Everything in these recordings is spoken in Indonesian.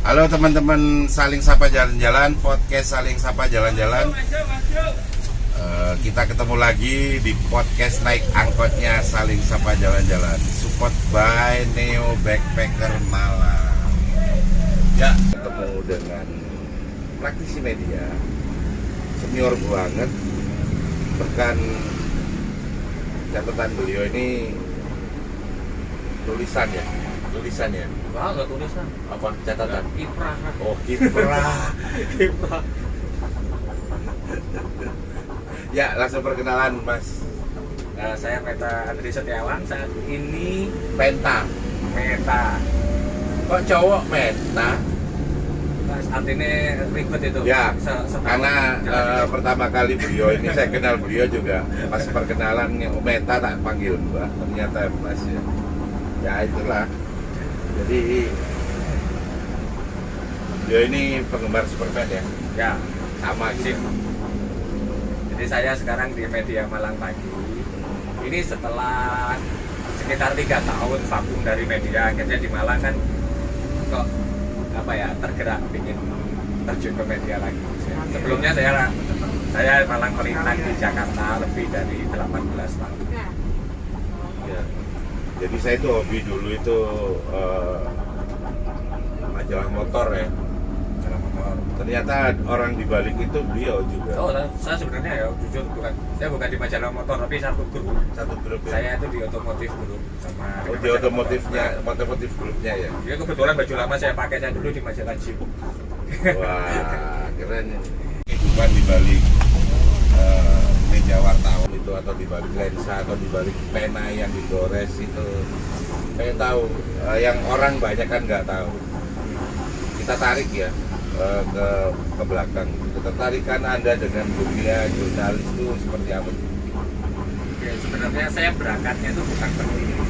Halo teman-teman Saling Sapa Jalan-Jalan, podcast Saling Sapa Jalan-Jalan. Kita ketemu lagi di podcast naik angkotnya Saling Sapa Jalan-Jalan, support by Neo Backpacker Malang. Ya, ketemu dengan praktisi media, senior banget. Bahkan catatan beliau ini tulisan ya. Wah, nggak tulisan. Apa catatan? Kiprah. Oh, kiprah. Kiprah. Ya, langsung perkenalan Mas. Saya Meta Andri Setiawan. Saat ini Penta. Meta. Kok cowok Meta? Artinya ribet itu. Ya, Setahun karena jalan. pertama kali beliau ini saya kenal beliau juga pas perkenalan Meta tak panggil Mbak. Ternyata Mas ya. Ya itulah. Jadi beliau ini penggemar Superman ya. Ya, Sama sip. gitu. Jadi saya sekarang di Media Malang Pagi. Ini setelah sekitar 3 tahun vakum dari media, akhirnya di Malang kan kok apa ya, tergerak ingin terjun ke media lagi. Sebelumnya saya malang melintang di Jakarta lebih dari 18 tahun. Ya. Jadi saya itu hobi dulu itu majalah motor ya. Jalan motor. Ternyata orang di balik itu beliau juga. Oh, saya sebenarnya ya jujur saya bukan di majalah motor tapi satu grup. Satu grup ya. Saya itu di otomotif grup sama Oh, di otomotifnya, otomotif grupnya ya. Dia kebetulan baju lama saya pakai, saya dulu di majalah Jeep. Wah, keren. Kehidupan di balik meja wartawan itu, atau di balik lensa, atau di balik pena yang digores itu, pengen tahu. Yang orang banyak kan nggak tahu. Kita tarik ya ke belakang. Ketertarikan Anda dengan dunia jurnalis itu seperti apa? Ya, sebenarnya saya berangkatnya itu bukan penulis.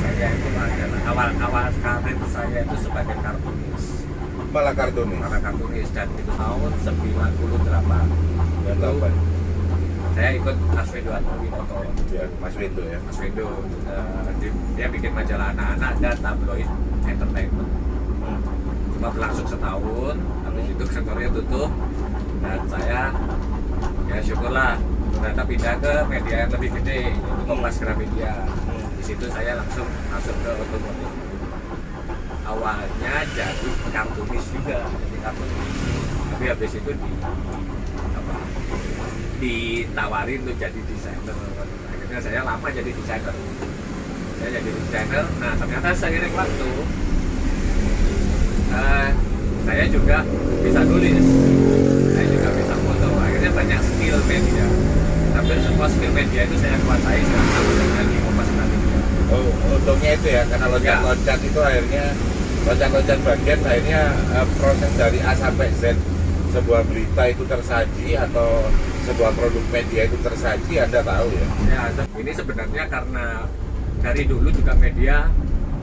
Saya itu adalah awal karir saya itu sebagai kartunis. Malah kartunis. Dan itu tahun 98. Dan 8. Saya ikut Arswendo Atmawinoto. Ya, Mas Wendo ya. Mas Wendo, dia bikin majalah anak-anak dan tabloid entertainment. Cuma berlangsung setahun, habis itu kantornya tutup, dan saya ya syukurlah ternyata pindah ke media yang lebih gede, yaitu Kompas Gramedia. Di situ saya langsung masuk ke otomotif. Awalnya jadi kartunis juga, tapi habis itu ditawarin untuk jadi desainer. Akhirnya saya lama jadi desainer. Nah ternyata seiring waktu saya juga bisa nulis, saya juga bisa foto. Akhirnya banyak skill media. Hampir semua skill media itu saya kuasai sekarang di Kompas Gramedia. Oh, untungnya itu ya, karena loncat-loncat itu akhirnya loncat-loncat bagian, akhirnya proses dari A sampai Z sebuah berita itu tersaji atau sebuah produk media itu tersaji, Anda tahu ya? Ya, ini sebenarnya karena dari dulu juga media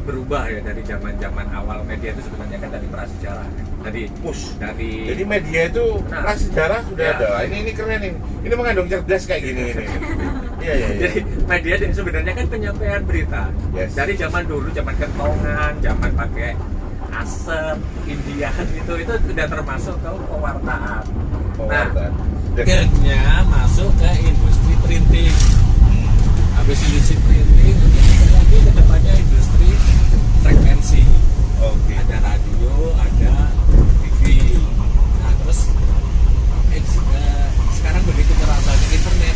berubah ya, dari zaman awal media itu sebenarnya kan dari prasejarah, dari Jadi media itu prasejarah sudah ya. ada. Ini keren ini mengandung cerdas kayak gini ini. Iya. Jadi media sebenarnya kan penyampaian berita. Yes. Dari zaman dulu, zaman kentongan, zaman pakai asap, Indian itu sudah termasuk ke pewartaan. Nah, akhirnya masuk ke industri printing. Habis industri printing, nanti ke depannya industri frekuensi. Oke. Ada radio, ada TV. Nah, terus sekarang begitu terasanya internet,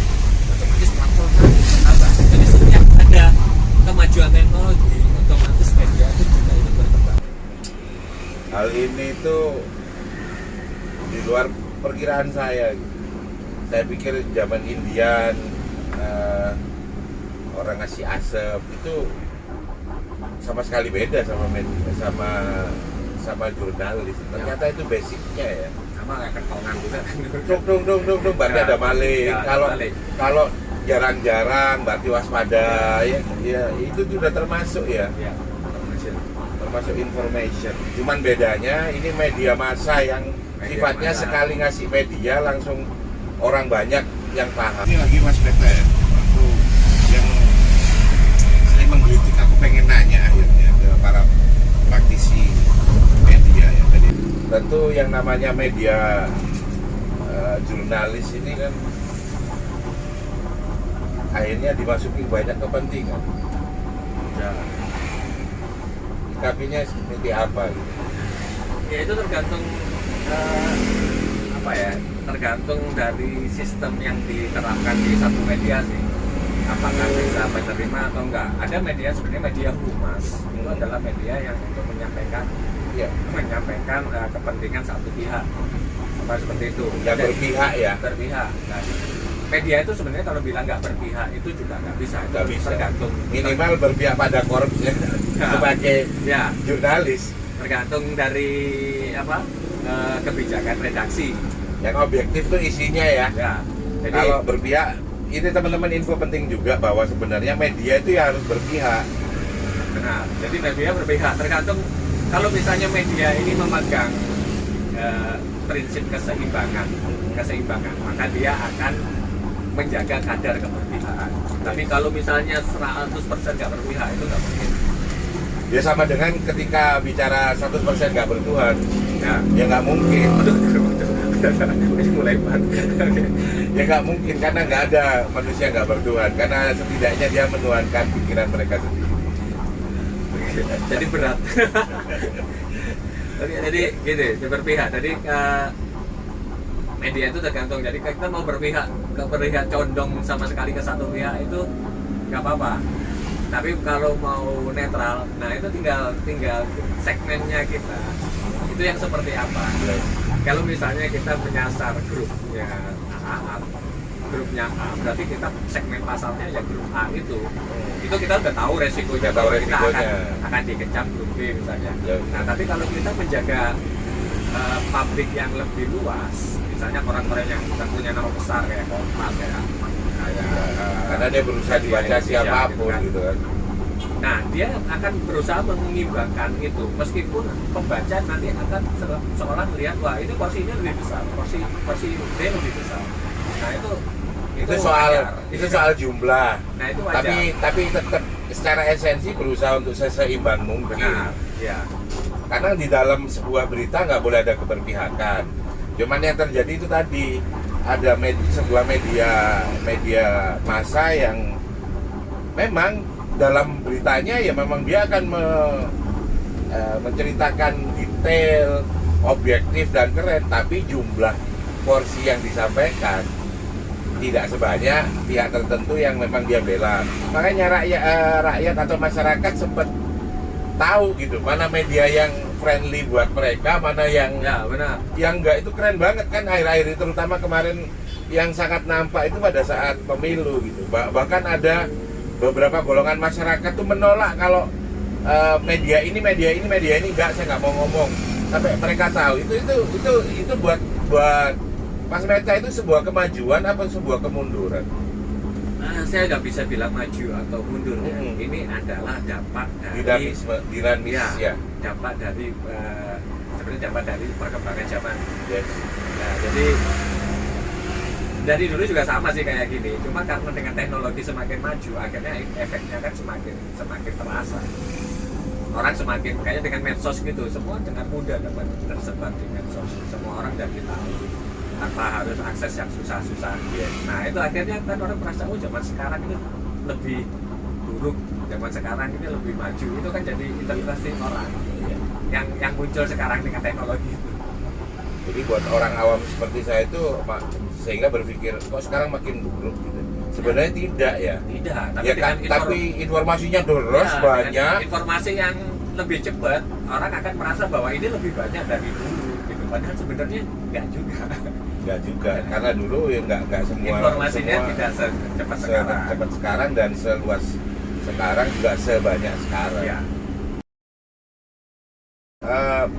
otomatis platform bertambah. Jadi setiap ada kemajuan teknologi, otomatis media itu juga ikut berkembang. Hal ini tuh di luar perkiraan saya. Saya pikir zaman Indian orang ngasih asap itu sama sekali beda sama jurnalis. Ternyata itu basicnya ya. Sama kayak kentongan juga. Dong, berarti Ya, ada maling. ya, ada maling. Kalau jarang-jarang berarti waspada ya itu sudah termasuk ya. Ya, Termasuk information. Cuman bedanya ini media massa yang Media sifatnya massa. sekali ngasih media langsung orang banyak yang paham. Ini lagi Mas Peta ya, waktu yang saya menggelitik, aku pengen nanya akhirnya ke para praktisi media ya tadi. tentu yang namanya media jurnalis ini kan akhirnya dimasuki banyak kepentingan. Ya. Sikapinya seperti apa gitu. Ya itu tergantung apa ya, tergantung dari sistem yang diterapkan di satu media sih, apakah bisa menerima atau enggak. Ada media sebenarnya media humas, itu adalah media yang untuk menyampaikan kepentingan satu pihak, apa seperti itu. Yang berpihak ya. Berpihak. Nah, media itu sebenarnya kalau bilang nggak berpihak itu juga nggak bisa. Nggak bisa. Tergantung Minimal berpihak pada korupsnya sebagai ya, jurnalis tergantung dari apa kebijakan redaksi. yang objektif tuh isinya ya. Ya. Jadi Kalau berpihak, ini teman-teman info penting juga bahwa sebenarnya media itu ya harus berpihak. benar. Jadi media berpihak. Tergantung kalau misalnya media ini memegang prinsip keseimbangan, maka dia akan menjaga kadar keberpihakan. Tapi kalau misalnya 100% nggak berpihak itu nggak mungkin. Ya sama dengan ketika bicara 100% nggak bertuhan, ya nggak mungkin. Ini mulai Ya nggak mungkin karena nggak ada manusia nggak bertuhan, karena setidaknya dia menuhankan pikiran mereka sendiri. jadi berat. Oke, jadi gini, berpihak. Jadi media itu tergantung. Jadi kita mau berpihak condong sama sekali ke satu pihak itu nggak apa-apa. Tapi kalau mau netral, nah itu tinggal segmennya kita itu yang seperti apa. Kalau misalnya kita menyasar grupnya A, berarti kita segmen pasalnya ya grup A itu kita udah tahu resikonya, bahwa kita akan dikecam grup B misalnya. Nah tapi kalau kita menjaga publik yang lebih luas, misalnya orang-orang yang punya nama besar kayak Kompas Karena dia berusaha dibaca siapapun gitu kan. Nah, dia akan berusaha mengimbangkan itu, meskipun pembaca nanti akan seolah melihat wah ini porsi ini lebih besar, porsi B lebih besar. Nah itu soal jumlah. Nah itu wajar. Tapi tetap secara esensi berusaha untuk seimbang mungkin. Benar, ya. Karena di dalam sebuah berita nggak boleh ada keberpihakan. Cuman yang terjadi itu tadi ada sebuah media massa yang memang dalam beritanya ya memang dia akan menceritakan detail, objektif dan keren, tapi jumlah porsi yang disampaikan tidak sebanyak pihak tertentu yang memang dia bela. Makanya rakyat atau masyarakat sempat tahu gitu mana media yang friendly buat mereka, mana yang benar. Yang enggak. Itu keren banget kan akhir-akhir ini, terutama kemarin yang sangat nampak itu pada saat pemilu gitu. Bahkan ada beberapa golongan masyarakat tuh menolak kalau media ini enggak, saya nggak mau ngomong sampai mereka tahu. Itu buat Mas Meta itu sebuah kemajuan apa sebuah kemunduran? Saya nggak bisa bilang maju atau mundur ya. Ini adalah dampak dari dinamis ya. Dampak dari sebenarnya dampak dari perkembangan zaman. Yes. Nah, jadi dari dulu juga sama sih kayak gini. Cuma karena dengan teknologi semakin maju, akhirnya efeknya kan semakin terasa. Orang semakin kayaknya dengan medsos gitu, semua dengan mudah dapat tersebar di medsos. Semua orang jadi tahu tanpa harus akses yang susah-susah. Nah itu akhirnya kan orang merasa zaman sekarang ini lebih buruk, zaman sekarang ini lebih maju. Itu kan jadi interpretasi orang yang muncul sekarang dengan teknologi itu. Jadi buat orang awam seperti saya itu sehingga berpikir kok sekarang makin buruk gitu. Sebenarnya tidak ya. Tidak, tapi informasinya deras banyak. Informasi yang lebih cepat, orang akan merasa bahwa ini lebih banyak dari dulu gitu. Padahal sebenarnya enggak juga, karena dulu ya nggak semua informasinya tidak secepat sekarang dan seluas sekarang juga sebanyak sekarang. Ya.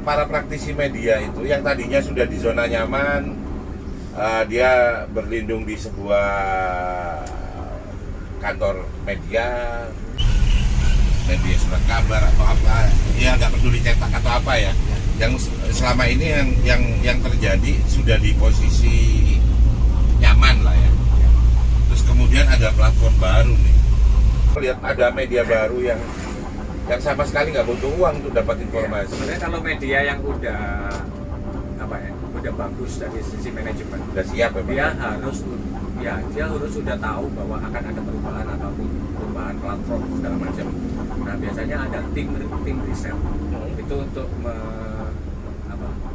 Para praktisi media itu yang tadinya sudah di zona nyaman, dia berlindung di sebuah kantor media surat kabar atau apa, ya nggak peduli cetak atau apa ya. Yang selama ini yang terjadi sudah di posisi nyaman lah ya. Terus kemudian ada platform baru nih. Lihat ada media baru yang sama sekali nggak butuh uang untuk dapat informasi. Sebenarnya kalau media yang udah udah bagus dari sisi manajemen. Udah siap ya, Pak? Dia harus sudah tahu bahwa akan ada perubahan apapun, perubahan platform segala macam. Nah biasanya ada tim riset itu untuk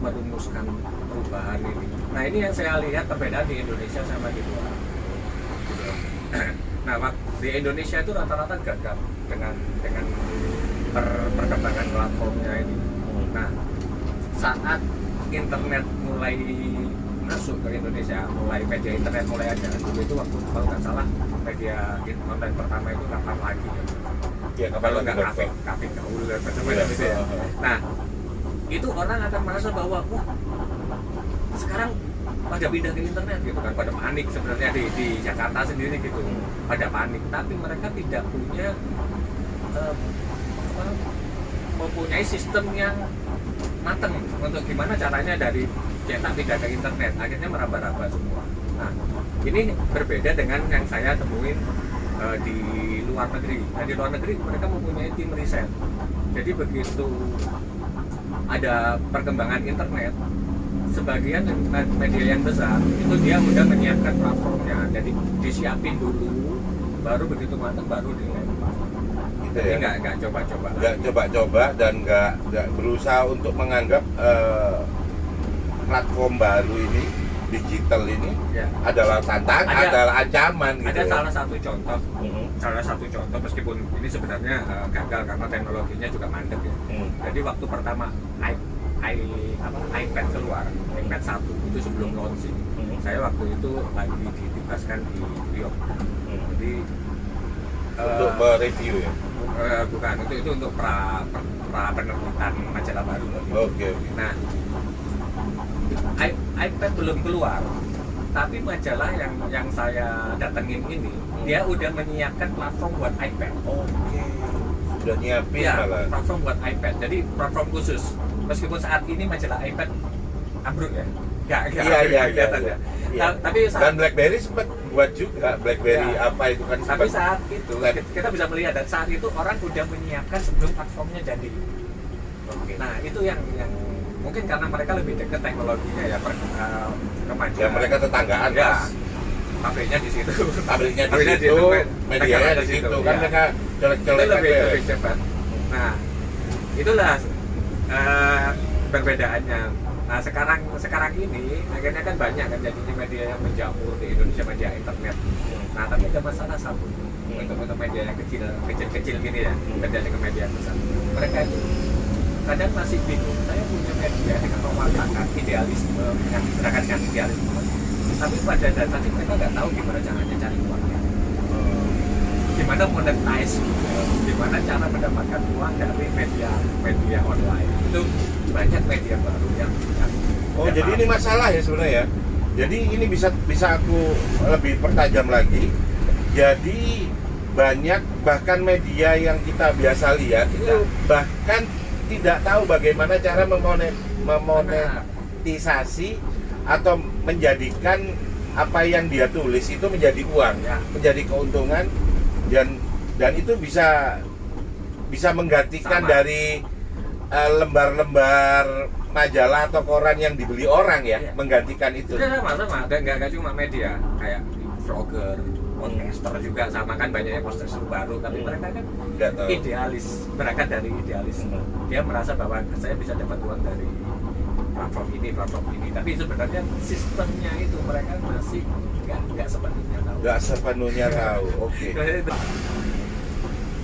merumuskan perubahan ini. Nah ini yang saya lihat perbedaan di Indonesia sama di luar. Nah di Indonesia itu rata-rata gagal dengan perkembangan platformnya ini. Nah saat internet mulai masuk ke Indonesia, mulai media internet mulai ada, dulu itu waktu kalau nggak salah media online pertama itu kapan lagi ya, kalau nggak kafe gaul dan macam-macam itu ya. Nah itu orang akan merasa bahwa wah sekarang pada pindah ke internet gitu kan, pada panik sebenarnya di Jakarta sendiri gitu, pada panik, tapi mereka tidak punya mempunyai sistem yang mateng untuk gimana caranya dari cetak pindah ke internet, akhirnya meraba-raba semua. Nah ini berbeda dengan yang saya temuin di luar negeri. Nah di luar negeri mereka mempunyai tim riset, jadi begitu ada perkembangan internet, sebagian media yang besar itu dia udah menyiapkan platformnya, jadi disiapin dulu, baru begitu matang baru dilempar. Jadi ya? nggak coba-coba. Nggak coba-coba dan nggak berusaha untuk menganggap platform baru ini, digital ini Ya. adalah tantangan, adalah ancaman gitu. Ada ya. salah satu contoh meskipun ini sebenarnya gagal karena teknologinya juga mandek ya. Jadi waktu pertama iPad keluar, iPad 1 itu sebelum launching, saya waktu itu lagi ditugaskan di New York. Jadi Untuk mereview ya. bukan, itu untuk pra penerbitan majalah baru. Oke. Nah, iPad belum keluar, tapi majalah yang saya datengin ini dia udah menyiapkan platform buat iPad. Oke. Udah nyiapin Ya, malah. platform buat iPad. Jadi platform khusus. Meskipun saat ini majalah iPad ambruk ya. Iya. Kelihatannya. Iya. Tapi Dan saat BlackBerry sempat buat juga BlackBerry Ya. apa itu kan tapi sempat. saat itu kita bisa melihat, dan saat itu orang udah menyiapkan sebelum platformnya jadi. Oke. Nah, itu yang mungkin karena mereka lebih dekat teknologinya ya, kemajuan. Ya mereka tetanggaan Ya, Mas. pabriknya di situ. Pabriknya di Pabriknya situ, medianya teknologinya di situ. Kan ya. mereka colek-colek Itu aja. lebih cepat. Nah, itulah perbedaannya. Nah, sekarang ini akhirnya kan banyak kan jadinya media yang menjamur di Indonesia, media internet. Nah, tapi ada masalah satu untuk media yang kecil gini ya, kerja dengan media yang besar. Mereka itu kadang masih bingung. Saya punya media dengan mewartakan idealisme, yang berangkat dengan idealisme. Tapi pada dasarnya mereka nggak tahu gimana caranya cari uangnya, gimana monetize, gimana cara mendapatkan uang dari media online. Itu banyak media baru yang Oh, jadi ini masalah ya sebenarnya ya. Jadi ini bisa aku lebih pertajam lagi. Jadi banyak bahkan media yang kita biasa lihat itu bahkan tidak tahu bagaimana cara memonetisasi atau menjadikan apa yang dia tulis itu menjadi uang, Ya. menjadi keuntungan, dan itu bisa menggantikan Sama. dari lembar-lembar majalah atau koran yang dibeli orang ya, Iya. menggantikan itu. Sudah sama, dan nggak cuma media, kayak vlogger, podcaster juga sama kan, banyak yang podcaster baru, tapi mereka kan Nggak tahu. idealis, berangkat dari idealisme. Dia merasa bahwa saya bisa dapat uang dari platform ini, tapi sebenarnya sistemnya itu mereka masih nggak sepenuhnya tahu. Nggak sepenuhnya tahu. Oke.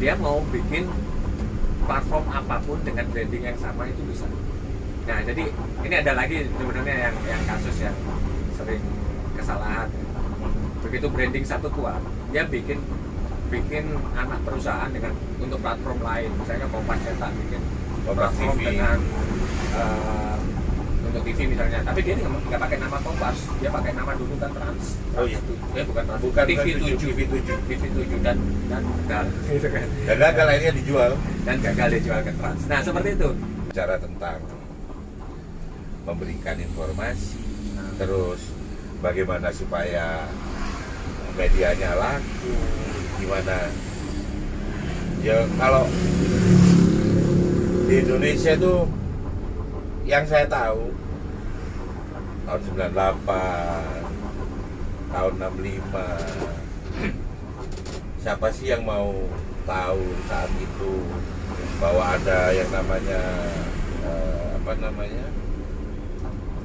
Dia mau bikin platform apapun dengan branding yang sama itu bisa. Nah, jadi ini ada lagi sebenarnya yang kasus yang sering kesalahan. Begitu branding satu kuat, dia bikin anak perusahaan untuk platform lain. Misalnya Kompas cetak bikin Kompas platform TV. dengan untuk TV misalnya, tapi dia nggak pakai nama Kompas, dia pakai nama dulu kan Trans. Oh iya. Bukan Trans, Bukan TV7 dan gagal gitu kan. Dan gagal akhirnya dijual. Dan gagal dijual ke Trans. Nah, seperti itu. Bicara tentang memberikan informasi, terus bagaimana supaya medianya laku, gimana ya. Kalau di Indonesia itu yang saya tahu tahun 98, tahun 65. Siapa sih yang mau tahu saat itu bahwa ada yang namanya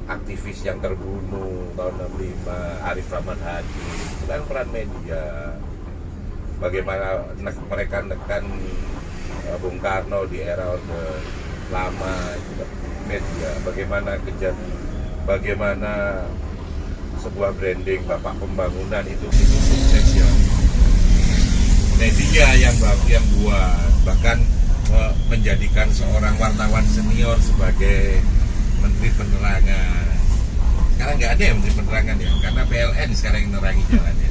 aktivis yang terbunuh tahun 65, Arif Rahman Hadi. Itu kan peran media. Bagaimana mereka menekan Bung Karno di era Orde Lama, itu kan media. Bagaimana sebuah branding Bapak Pembangunan itu sukses ya. Media yang buat, bahkan menjadikan seorang wartawan senior sebagai Menteri Penerangan. Sekarang nggak ada ya Menteri Penerangan ya, karena PLN sekarang yang nerangi jalannya.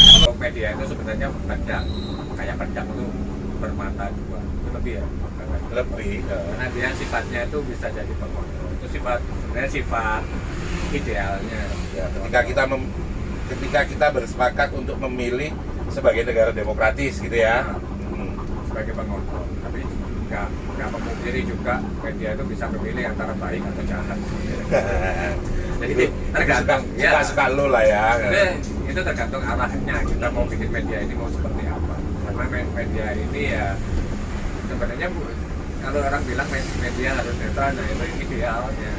Kalau media itu sebenarnya pedang, kayak pedang itu bermata dua, itu lebih ya. Lebih. Karena dia sifatnya itu bisa jadi pengontrol. Itu sebenarnya sifat idealnya. Ya, ketika kita bersepakat untuk memilih sebagai negara demokratis gitu ya. Sebagai pengontrol. Tapi nggak memungkiri juga media itu bisa memilih antara baik atau jahat. Jadi itu tergantung suka lu lah ya. Itu tergantung arahnya, kita mau bikin media ini mau seperti apa. Karena media ini ya sebenarnya kalau orang bilang media harus netral, nah itu idealnya.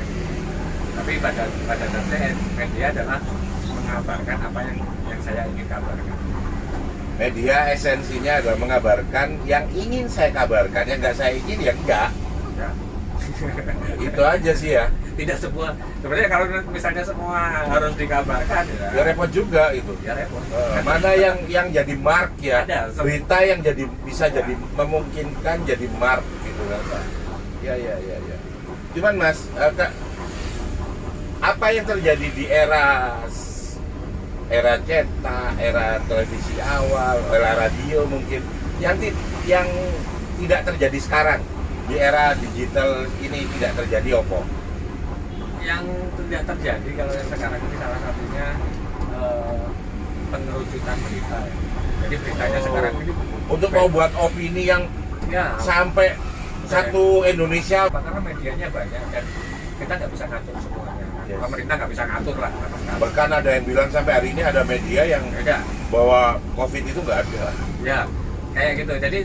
Tapi pada dasarnya media adalah mengabarkan apa yang saya ingin kabarkan. Media esensinya adalah mengabarkan yang ingin saya kabarkan, yang nggak saya ingin ya enggak. Ya. Itu aja sih ya. Tidak semua. Sebenarnya kalau misalnya semua harus dikabarkan ya repot juga itu. Ya repot. Mana yang jadi mark ya? Ada, berita yang bisa jadi memungkinkan jadi mark gitu kan. Ya. Cuman Mas, apa yang terjadi di era cetak, era televisi awal, era radio mungkin yang tidak terjadi sekarang di era digital ini tidak terjadi apa? Yang tidak terjadi kalau yang sekarang ini salah satunya pengerucutan berita. Jadi beritanya sekarang ini untuk mau buat opini yang sampai satu Indonesia, karena medianya banyak dan kita nggak bisa ngatur semuanya. Yes. Pemerintah nggak bisa ngatur lah. Bahkan ada yang bilang sampai hari ini ada media yang bahwa COVID itu nggak ada. Ya, kayak gitu. Jadi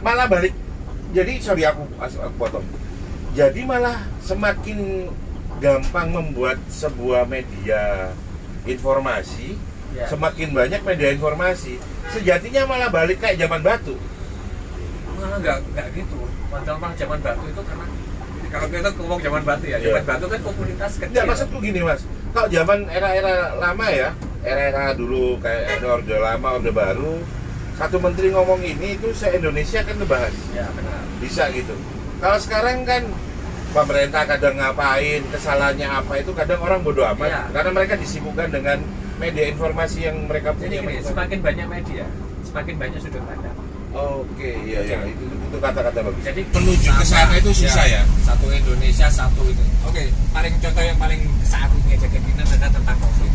malah balik. Jadi sorry aku potong. Jadi malah semakin gampang membuat sebuah media informasi, semakin banyak media informasi. Sejatinya malah balik kayak zaman batu. Malah nggak gitu. Padahal zaman batu itu karena kalau kita ngomong zaman batu ya, zaman batu kan komunitas kecil. Nggak, maksudku gini Mas, kalau zaman era-era lama ya, era-era dulu kayak Orde Lama, Orde Baru, satu menteri ngomong ini itu se-Indonesia kan ngebahas. Ya benar. Bisa gitu. Kalau sekarang kan pemerintah kadang ngapain, kesalahannya apa itu kadang orang bodoh amat. Karena mereka disibukkan dengan media informasi yang mereka punya. Jadi semakin banyak media, semakin banyak sudut pandang. Oke, iya. Itu kata-kata bagus. Jadi menuju ke sana itu susah ya. Satu Indonesia, satu itu. Oke, contoh yang paling saat ini aja kita adalah tentang COVID.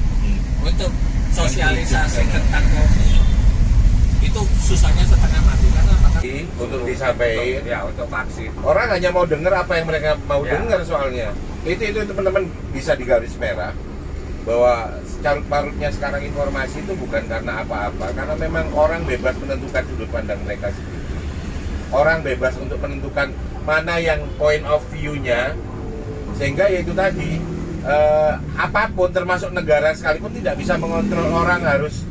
Untuk sosialisasi tentang COVID itu susahnya setengah mati karena untuk disampaikan untuk vaksin. Orang hanya mau dengar apa yang mereka mau dengar soalnya. Itu teman-teman bisa digaris merah bahwa carut marutnya sekarang informasi itu bukan karena apa-apa, karena memang orang bebas menentukan sudut pandang mereka sendiri. Orang bebas untuk menentukan mana yang point of view-nya, sehingga ya itu tadi apapun termasuk negara sekalipun tidak bisa mengontrol orang, harus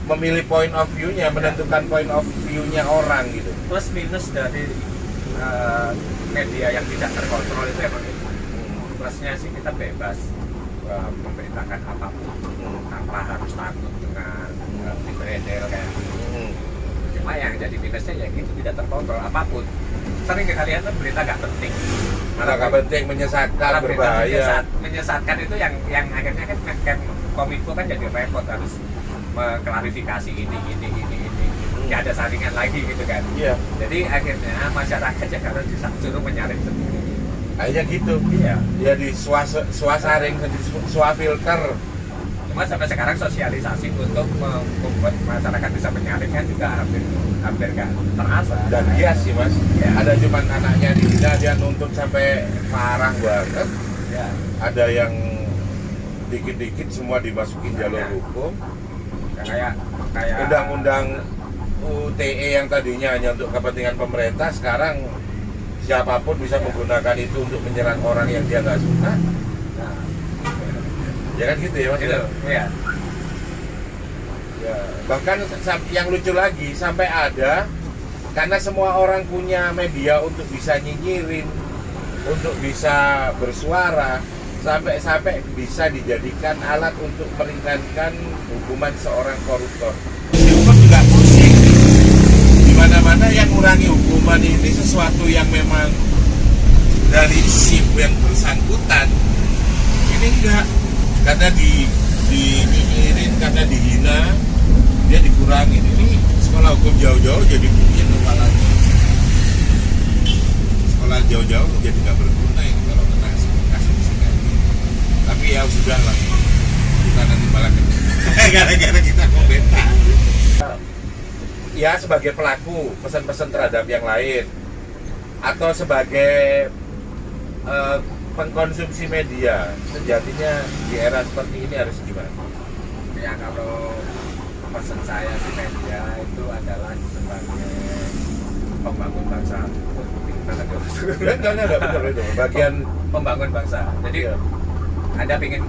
memilih point of view-nya, menentukan point of view-nya orang gitu. Plus minus dari media yang tidak terkontrol itu emang itu. Plusnya sih kita bebas memberitakan apapun tanpa harus takut dengan beredar kayak cuma yang jadi minusnya ya gitu, tidak terkontrol apapun. Sering kalian kan berita nggak penting, nggak penting, menyesatkan, berbahaya, menyesatkan itu yang akhirnya kan Kominfo kan jadi repot, harus mengklarifikasi ini nggak ada saringan lagi gitu kan. Jadi akhirnya masyarakat yang harus disuruh menyaring sendiri. Akhirnya gitu. Ya di swasaring, swafilter. Cuma sampai sekarang sosialisasi untuk membuat masyarakat bisa menyalin kan juga hampir nggak terasa. Dan iya sih mas, Ya. ada cuman anaknya dihina dia nuntut sampai parah banget. Ya. Ada yang dikit-dikit semua dimasukin jalur hukum. kayak Undang-undang UTE yang tadinya hanya untuk kepentingan pemerintah, sekarang siapapun bisa menggunakan itu untuk menyerang orang yang dia nggak suka. nah, Ya kan gitu ya mas? gitu ya. Ya, bahkan yang lucu lagi sampai ada, karena semua orang punya media untuk bisa nyinyirin, untuk bisa bersuara, sampai bisa dijadikan alat untuk meringankan hukuman seorang koruptor. Hukum juga pusing. Di mana-mana yang ngurangi hukuman ini sesuatu yang memang dari si yang bersangkutan. Ini enggak, karena dinyinyirin, karena dihina, dia dikurangin. Ini sekolah hukum jauh-jauh jadi bukit kepalanya. Sekolah jauh-jauh jadi nggak berguna ini kalau kena kasus ini. Tapi ya sudah lah, kita nanti malah gara-gara kita komentar. Ya sebagai pelaku pesan-pesan terhadap yang lain, atau sebagai pengkonsumsi media, sejatinya di era seperti ini harus gimana? Ya kalau pesan saya sih media itu adalah sebagai pembangun bangsa. Enggak betul itu. Bagian Pembangun bangsa. Jadi Iya. Anda ingin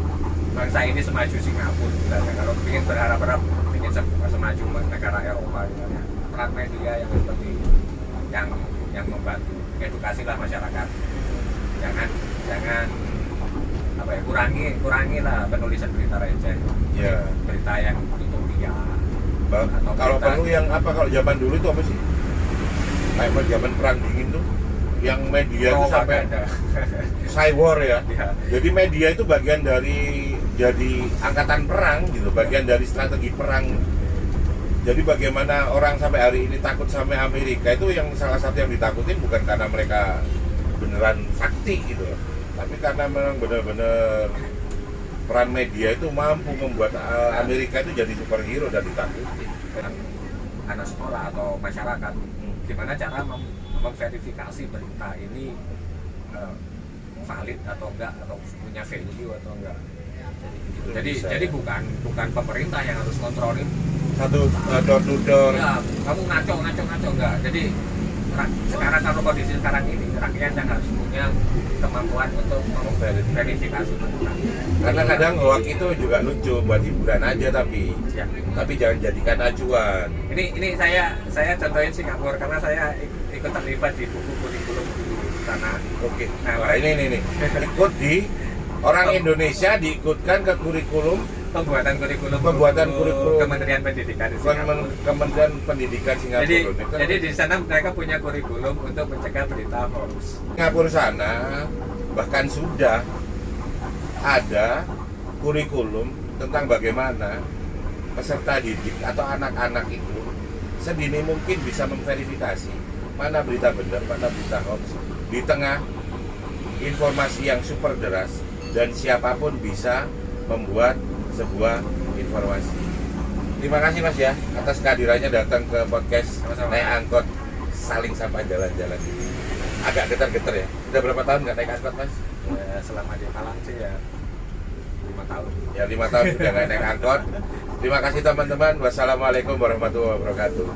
bangsa ini semaju Singapura misalnya. Kalau ingin berharap-harap ingin semaju negara Eropa misalnya, peran media yang seperti itu, yang membantu edukasilah masyarakat. Jangan apa ya, kurangilah penulisan berita receh. ya. Berita yang utopia. Kalau perlu yang apa, kalau zaman dulu itu apa sih? Kayak zaman perang dingin tuh, yang media itu sampai Propaganda. cyber ya. Ya. Jadi media itu bagian dari jadi angkatan perang gitu, bagian dari strategi perang. Jadi bagaimana orang sampai hari ini takut sama Amerika, itu yang salah satu yang ditakutin bukan karena mereka beneran sakti gitu, tapi karena memang benar-benar peran media itu mampu membuat Amerika itu jadi superhero dan ditakuti. Anak sekolah atau masyarakat, gimana cara memverifikasi berita ini valid atau enggak, atau punya value atau enggak. Jadi bukan pemerintah yang harus kontrolin Satu door to door. ya, kamu ngaco enggak. Jadi sekarang kalau kondisi sekarang ini rakyat yang harus punya kemampuan untuk memverifikasi berita. Karena kadang hoax itu juga lucu buat hiburan aja, tapi jangan jadikan acuan. Ini saya contohin Singapura karena saya ikut terlibat di buku kurikulum di sana. Oke. Nah, Ini ikut di orang Indonesia diikutkan ke kurikulum pembuatan kurikulum Kementerian Pendidikan di Singapura. Kementerian Pendidikan Singapura. Jadi di sana mereka punya kurikulum untuk mencegah berita hoax. Singapura sana bahkan sudah ada kurikulum tentang bagaimana peserta didik atau anak-anak itu sedini mungkin bisa memverifikasi mana berita benar, mana berita hoax di tengah informasi yang super deras, dan siapapun bisa membuat sebuah informasi. Terima kasih Mas ya atas kehadirannya datang ke podcast Sama-sama. naik angkot saling sapa jalan-jalan. Agak getar-getar ya. Udah berapa tahun nggak naik angkot Mas? Ya, selama di Malang sih ya 5 tahun. Ya 5 tahun sudah nggak naik angkot. Terima kasih teman-teman. Wassalamualaikum warahmatullahi wabarakatuh.